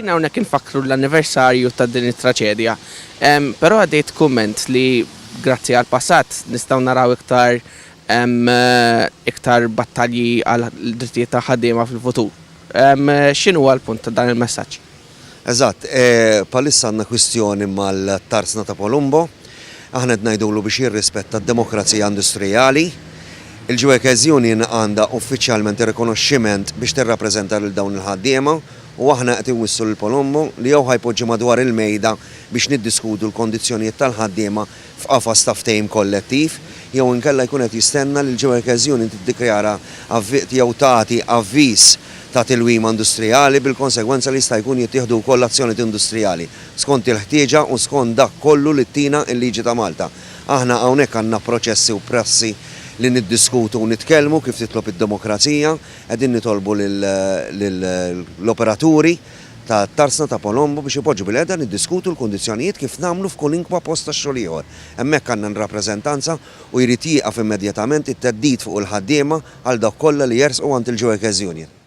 Qegħdin hawnhekk infakru l-anniversarju ta' din it-traċedja. Però għaddejt kumment li grazzi għal passat nistgħu naraw iktar battalji għal drittijiet ta' ħaddiema fil-futur. X'inhu l-punt ta' dan il-messaġġ? Eżatt, palissa għandna kwistjoni mal-Tarsna ta' Palumbo, aħna qed ngħidulu biex jirrispetta d-demokrazija industrijali. Il-Workers Union għandha uffiċjalment ir-rikonoxximent biex tirrappreżenta lil dawn il-ħaddiema u aħna qed inwissu lil Palumbo li jew ħajpoġġi madwar il-mejda biex niddiskutu l-kondizzjonijiet tal-ħaddiema f'qafas ta' ftehim kollettiv, jew inkella jkun qed jistenna li l-Workers Union tiddikjara jew tagħti avviż ta' tilwima industrijali bil-konsegwenza li jista' jkun jittieħdu wkoll azzjonijiet industrijali skont il-ħtieġa u skont dak kollu li tina l-liġi ta' Malta. Aħna hawnhekk għandna proċessi u prassi li niddiskutu u nitkellmu kif titlob id-demokrazija, qegħdin nitolbu l-operaturi ta' Tarsna ta' Palumbo biex ipoġġu bil-qeda niddiskutu l-kundizzjonijiet kif nagħmlu f'kolinkwa post tax-xogħol ieħor. Hemmhekk għandna rappreżentanza u jrid jieqaf immedjatament it-teddid fuq il-ħaddiema għal dak kollha li jersqu għand il-Workers Union.